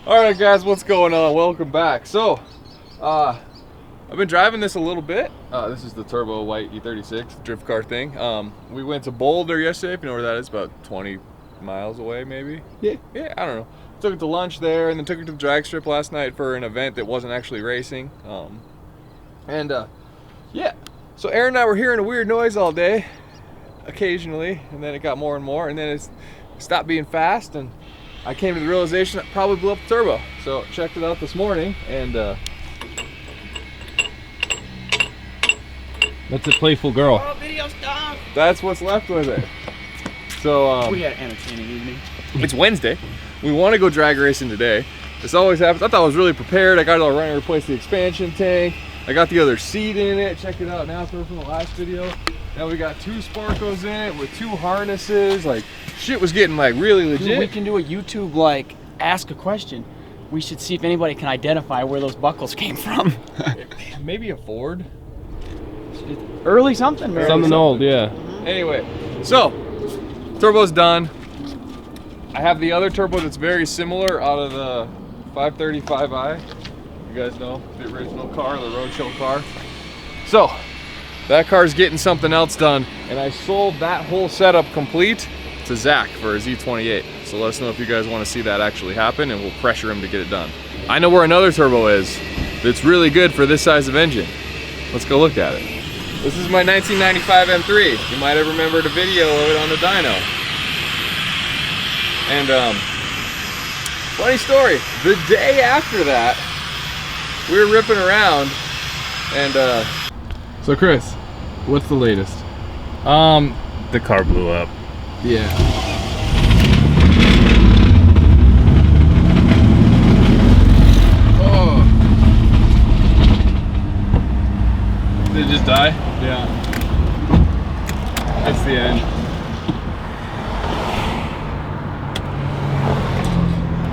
All right, guys, what's going on? Welcome back. So, I've been driving this a little bit. This is the turbo white e36 drift car thing. We went to Boulder yesterday. If you know where that is, about 20 miles away, maybe. Yeah, I don't know. Took it to lunch there, and then took it to the drag strip last night for an event that wasn't actually racing. Yeah. So Aaron and I were hearing a weird noise all day, occasionally, and then it got more and more, and then it stopped being fast, and I came to the realization that probably blew up the turbo. So checked it out this morning, and that's a playful girl. Oh, video stop. That's what's left with it. So we had an entertaining evening. It's Wednesday. We want to go drag racing today. This always happens. I thought I was really prepared. I got it all running, replaced the expansion tank. I got the other seat in it. Check it out now from the last video. Now we got 2 Sparkos in it with 2 harnesses. Like, shit was getting like really legit. Dude, we can do a YouTube like ask a question. We should see if anybody can identify where those buckles came from. Maybe a Ford. Early something, man. Something old, yeah. Anyway, so turbo's done. I have the other turbo that's very similar out of the 535i. You guys know the original car, the roadshow car. So that car's getting something else done, and I sold that whole setup complete to Zach for his E28. So let us know if you guys want to see that actually happen, and we'll pressure him to get it done. I know where another turbo is that's really good for this size of engine. Let's go look at it. This is my 1995 M3. You might have remembered a video of it on the dyno. And funny story, the day after that, we were ripping around, and So Chris, what's the latest? The car blew up. Yeah. oh, did it just die? Yeah. That's the end.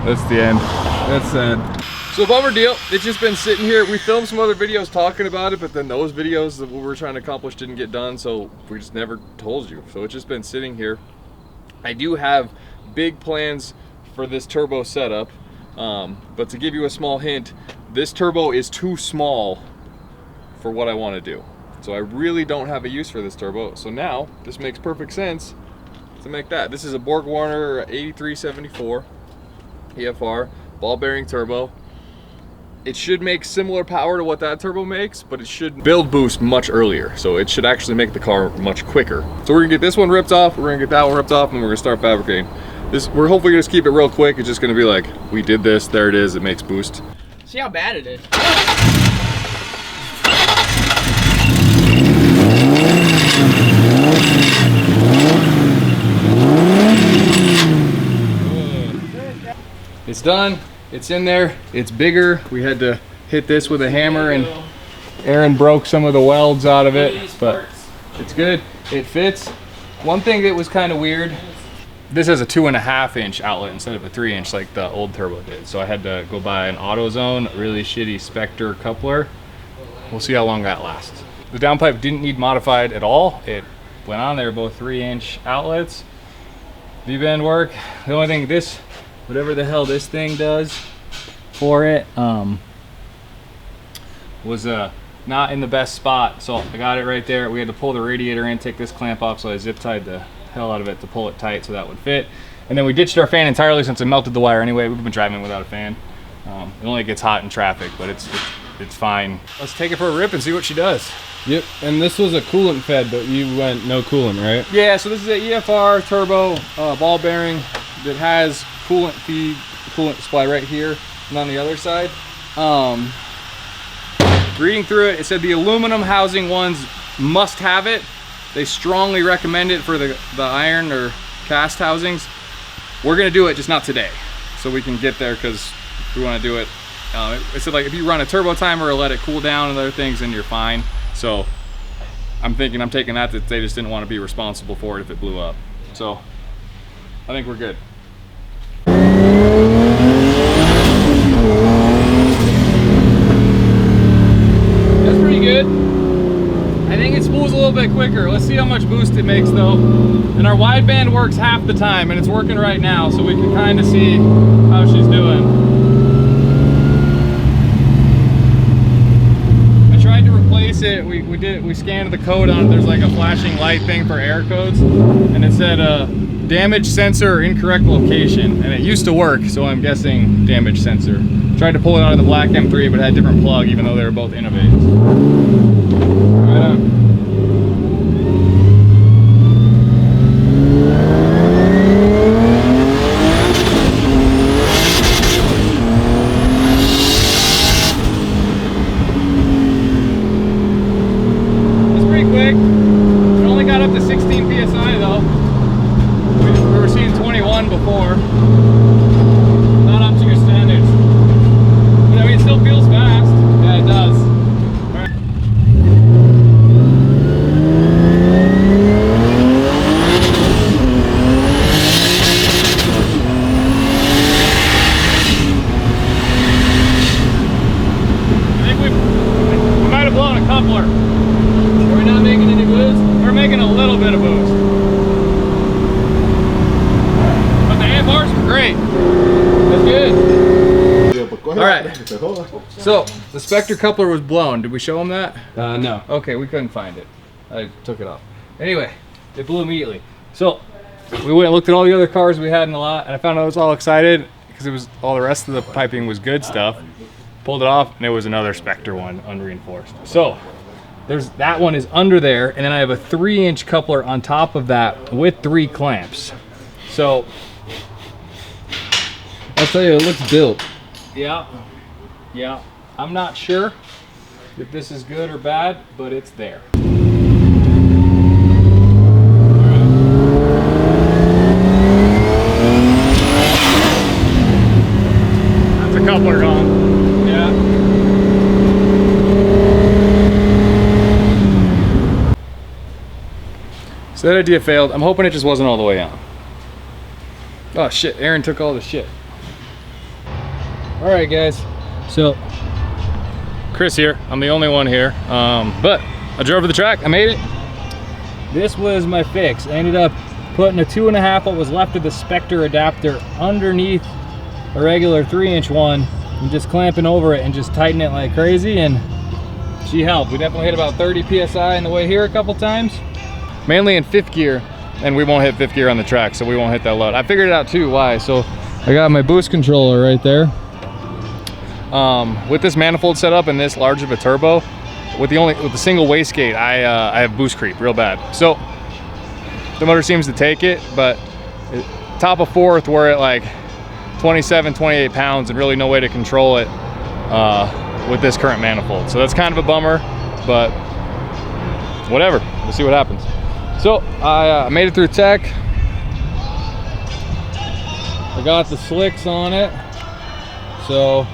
That's the end. That's sad. So bummer deal, it's just been sitting here. We filmed some other videos talking about it, but then those videos that we were trying to accomplish didn't get done, so we just never told you. So it's just been sitting here. I do have big plans for this turbo setup, but to give you a small hint, this turbo is too small for what I want to do. So I really don't have a use for this turbo. So now, this makes perfect sense to make that. This is a Borg-Warner 8374 EFR, ball bearing turbo. It should make similar power to what that turbo makes, but it should build boost much earlier. So it should actually make the car much quicker. So we're gonna get this one ripped off, we're gonna get that one ripped off, and we're gonna start fabricating. We're hopefully gonna just keep it real quick. It's just gonna be like, we did this, there it is, it makes boost. See how bad it is. It's done, it's in there, it's bigger. We had to hit this with a hammer, and Aaron broke some of the welds out of it, but it's good, it fits. One thing that was kind of weird, this has a 2.5 inch outlet instead of a 3 inch like the old turbo did. So I had to go buy an AutoZone, a really shitty Spectre coupler. We'll see how long that lasts. The downpipe didn't need modified at all. It went on there, both 3 inch outlets. V-bend work. The only thing whatever the hell this thing does for it, was not in the best spot. So I got it right there. We had to pull the radiator in, take this clamp off, so I zip tied the hell out of it to pull it tight so that would fit. And then we ditched our fan entirely since it melted the wire anyway. We've been driving without a fan. It only gets hot in traffic, but it's fine. Let's take it for a rip and see what she does. Yep, and this was a coolant fed, but you went no coolant, right? Yeah, so this is an EFR turbo ball bearing that has coolant feed, coolant supply right here and on the other side. Reading through it, it said the aluminum housing ones must have it. They strongly recommend it for the iron or cast housings. We're gonna do it, just not today, so we can get there, because we want to do it. It said like if you run a turbo timer or let it cool down and other things, then you're fine. So I'm taking that they just didn't want to be responsible for it if it blew up. So I think we're good. That's pretty good. I think it spools a little bit quicker. Let's see how much boost it makes though. And our wideband works half the time, and it's working right now, so we can kind of see how she's doing. we scanned the code on it. There's like a flashing light thing for error codes, and it said damage sensor or incorrect location, and it used to work, so I'm guessing damage sensor. Tried to pull it out of the black M3, but it had a different plug, even though they were both Innovates. Right on. Before. Not up to your standards. But I mean, it still feels fast. Yeah, it does. All right. I think we might have blown a coupler. Are we not making any boost? We're making a little bit of boost. Bars were great. That's good. All right. So the Spectre coupler was blown. Did we show them that? No. Okay, we couldn't find it. I took it off. Anyway, it blew immediately. So we went and looked at all the other cars we had in the lot, and I found I was all excited because it was all the rest of the piping was good stuff. Pulled it off, and it was another Spectre one, unreinforced. So there's that one is under there, and then I have a 3-inch coupler on top of that with 3 clamps. So I'll tell you, it looks built. yeah. I'm not sure if this is good or bad, but it's there. That's a coupler gone. Yeah. So that idea failed. I'm hoping it just wasn't all the way on. Oh shit, Aaron took all the shit. All right, guys. So, Chris here. I'm the only one here. But I drove to the track. I made it. This was my fix. I ended up putting a 2.5 what was left of the Spectre adapter underneath a regular 3-inch one and just clamping over it and just tightening it like crazy, and she helped. We definitely hit about 30 PSI on the way here a couple times. Mainly in 5th gear, and we won't hit 5th gear on the track, so we won't hit that load. I figured it out too, why. So I got my boost controller right there. With this manifold setup and this large of a turbo, with the single wastegate, I have boost creep real bad. So the motor seems to take it, but top of 4th, we're at like 27, 28 pounds and really no way to control it with this current manifold. So that's kind of a bummer, but whatever, we'll see what happens. So I made it through tech. I got the slicks on it. So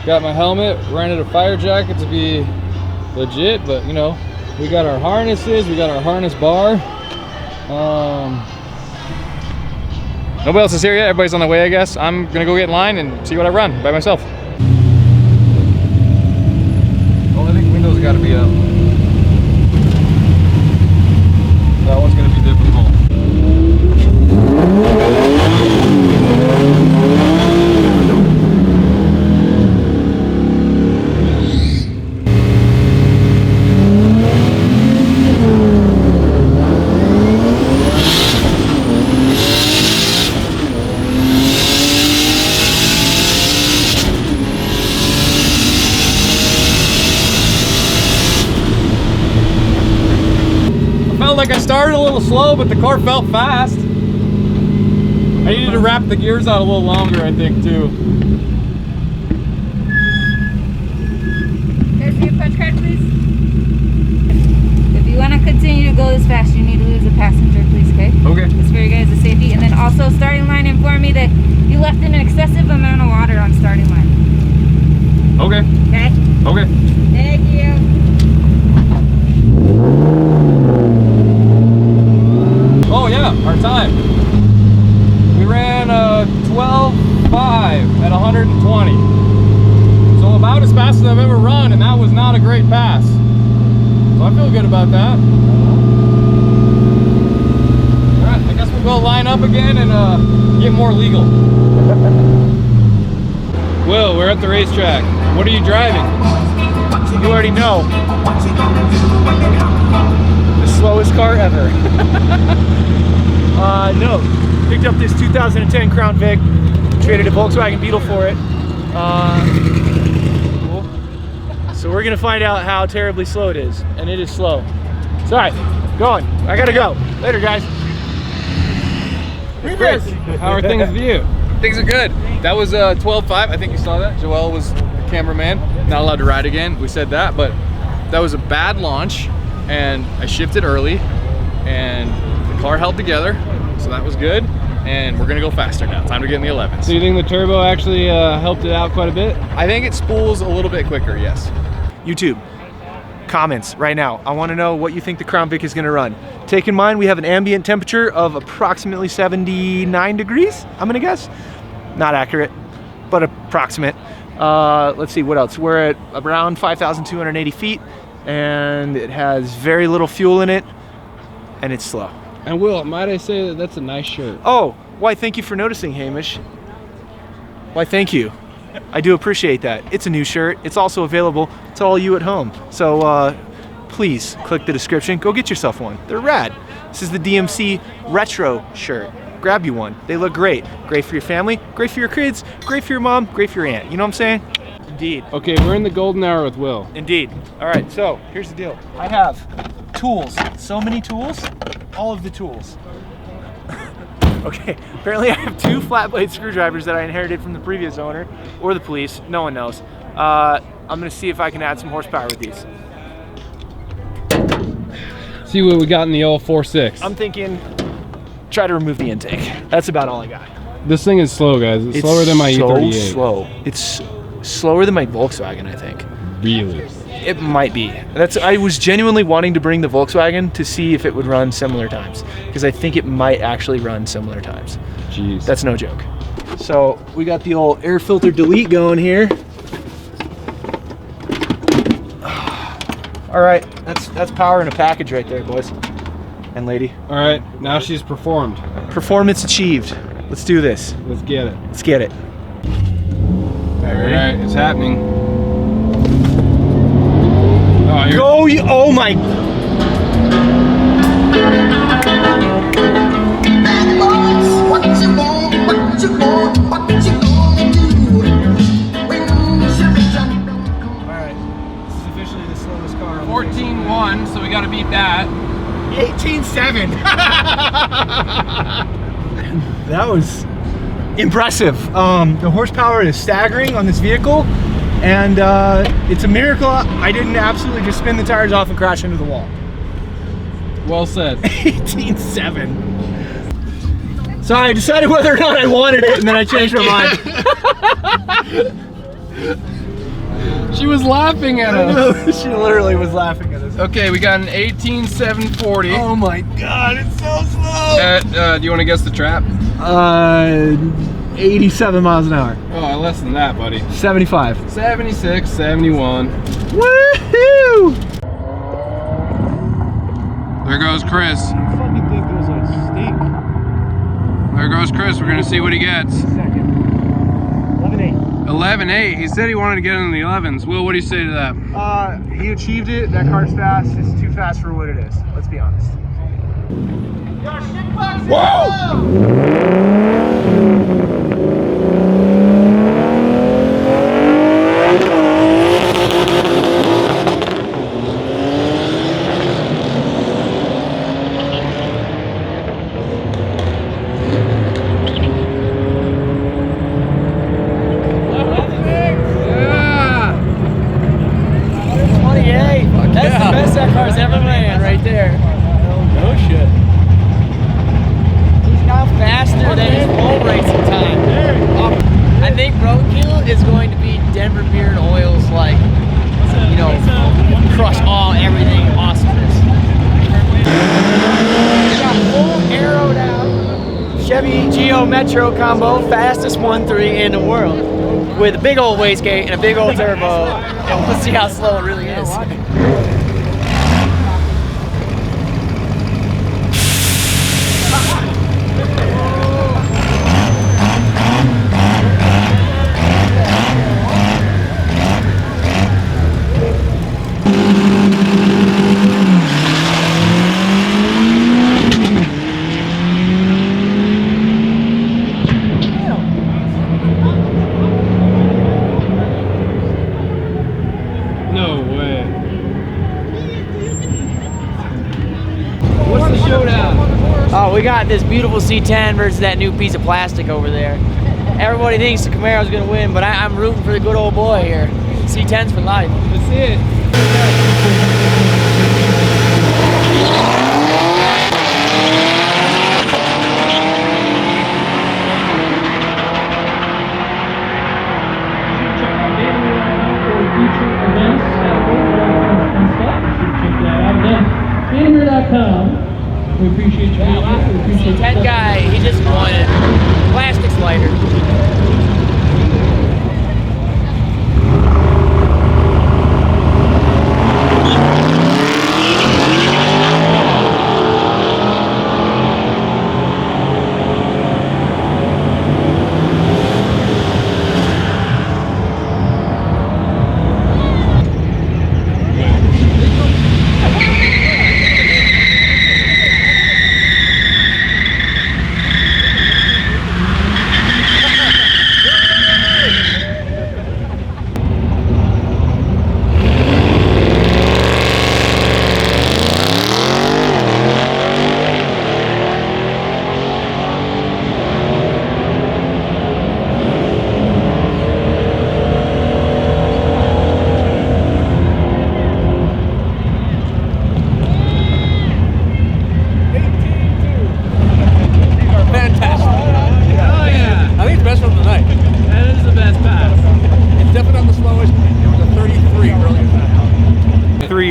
got my helmet, rented a fire jacket to be legit, but you know, we got our harnesses, we got our harness bar. Nobody else is here yet, everybody's on the way, I guess. I'm gonna go get in line and see what I run by myself. Oh, I think windows gotta be up. That one's gonna be difficult. Like I started a little slow, but the car felt fast. I needed to wrap the gears out a little longer, I think, too. Guys, your punch card, please. If you want to continue to go this fast, you need to lose a passenger, please, okay? Okay. It's for your guys' safety. And then also, starting line informed me that you left an excessive amount of water on starting line. Okay. Okay? Okay. Thank you. Oh yeah, our time. We ran 12.5 at 120. So about as fast as I've ever run, and that was not a great pass. So I feel good about that. Alright, I guess we'll go line up again and get more legal. Will, we're at the racetrack. What are you driving? you already know, the slowest car ever. No, picked up this 2010 Crown Vic, traded a Volkswagen Beetle for it. Cool. So we're gonna find out how terribly slow it is, and it is slow. It's all right, going. I gotta go. Later, guys. Chris, how are things with you? Things are good. That was 12.5. I think you saw that. Joel was the cameraman. Not allowed to ride again. We said that, but that was a bad launch, and I shifted early, and the car held together, so that was good. And we're gonna go faster now. Time to get in the 11s. So you think the turbo actually helped it out quite a bit? I think it spools a little bit quicker, yes. YouTube, comments right now. I want to know what you think the Crown Vic is going to run. Take in mind we have an ambient temperature of approximately 79 degrees, I'm going to guess. Not accurate, but approximate. Let's see, what else? We're at around 5,280 feet, and it has very little fuel in it, and it's slow. And Will, might I say that that's a nice shirt? Oh, why, thank you for noticing, Hamish. Why, thank you. I do appreciate that. It's a new shirt. It's also available to all you at home. So please click the description. Go get yourself one. They're rad. This is the DMC Retro shirt. Grab you one. They look great. Great for your family, great for your kids, great for your mom, great for your aunt. You know what I'm saying? Indeed. Okay, we're in the golden hour with Will. Indeed. All right, so here's the deal. I have tools. So many tools. All of the tools. Okay, apparently I have 2 flat blade screwdrivers that I inherited from the previous owner, or the police, no one knows. I'm gonna see if I can add some horsepower with these. See what we got in the old 4.6. I'm thinking, try to remove the intake. That's about all I got. This thing is slow, guys. It's slower than my E36. So slow. It's slower than my Volkswagen, I think. Really? It might be. I was genuinely wanting to bring the Volkswagen to see if it would run similar times, because I think it might actually run similar times. Jeez. That's no joke. So we got the old air filter delete going here. All right, that's power in a package right there, boys and lady. All right, now she's performed. Performance achieved. Let's do this. Let's get it. Let's get it. All right, it's happening. Oh, oh my. Alright, this is officially the slowest car. 14.1, so we gotta beat that. 18.7. That was impressive. The horsepower is staggering on this vehicle. And it's a miracle I didn't absolutely just spin the tires off and crash into the wall. Well said. 18.7. So I decided whether or not I wanted it, and then I changed my mind. She was laughing at us. She literally was laughing at us. Okay, we got an 18.740. Oh my god, it's so slow. Do you want to guess the trap? 87 miles an hour. Oh, less than that, buddy. 75. 76, 71. Woohoo! There goes Chris. I fucking think those like stink. There goes Chris. We're gonna see what he gets. Second. 11.8. 11.8. He said he wanted to get in the 11s. Will, what do you say to that? He achieved it. That car's fast. It's too fast for what it is. Let's be honest. Whoa! That's the best that car's ever ran right there. No shit. He's now faster than his full racing time. I think Roadkill is going to be Denver Beard Oil's, like, you know, crush everything awesomeness. We got full arrowed out Chevy Geo Metro combo, fastest 1.3 in the world, with a big old wastegate and a big old turbo, and we'll see how slow it really is. we got this beautiful C10 versus that new piece of plastic over there. Everybody thinks the Camaro's gonna win, but I'm rooting for the good old boy here. C10's for life. That's it. Bandimere.com. We appreciate you. We appreciate C10 guy, he just won it. Plastic's lighter.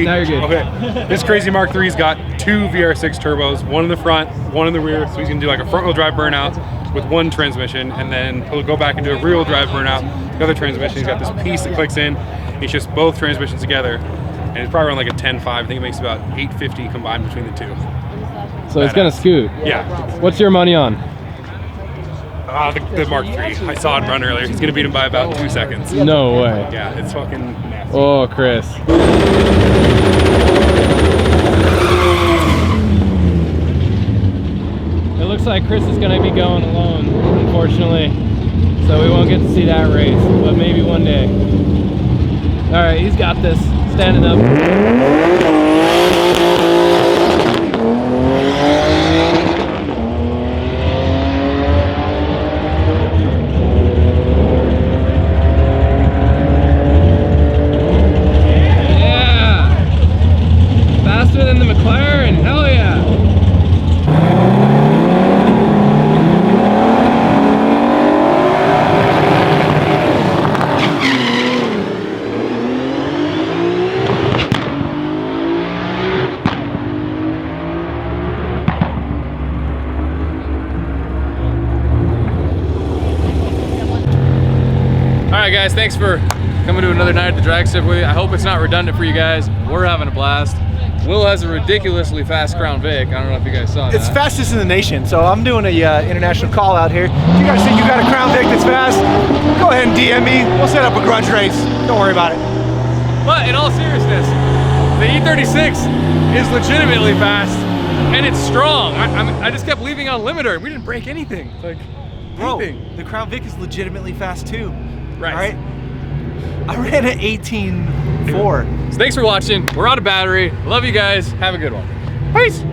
Now you're good. Okay. This crazy Mark III's got 2 VR6 turbos, one in the front, one in the rear. So he's gonna do like a front wheel drive burnout with one transmission, and then he'll go back and do a rear wheel drive burnout, the other transmission. He's got this piece that clicks in. It's just both transmissions together, and it's probably around like a 10.5. I think it makes about 850 combined between the two. So it's gonna scoot. Yeah. What's your money on? The Mark III. I saw him run earlier. He's gonna beat him by about 2 seconds. No way. Yeah, it's fucking nasty. Oh, Chris. It looks like Chris is going to be going alone, unfortunately. So we won't get to see that race, but maybe one day. All right, he's got this. Standing up. Alright guys, thanks for coming to another night at the drag strip with you. I hope it's not redundant for you guys. We're having a blast. Will has a ridiculously fast Crown Vic. I don't know if you guys saw that. It's fastest in the nation, so I'm doing a international call out here. If you guys think you got a Crown Vic that's fast, go ahead and DM me. We'll set up a grudge race. Don't worry about it. But in all seriousness, the E36 is legitimately fast and it's strong. I just kept leaving on limiter. We didn't break anything. Like, Bro, the Crown Vic is legitimately fast too. Right. All right? I ran at 18.4. So thanks for watching. We're out of battery. Love you guys. Have a good one. Peace.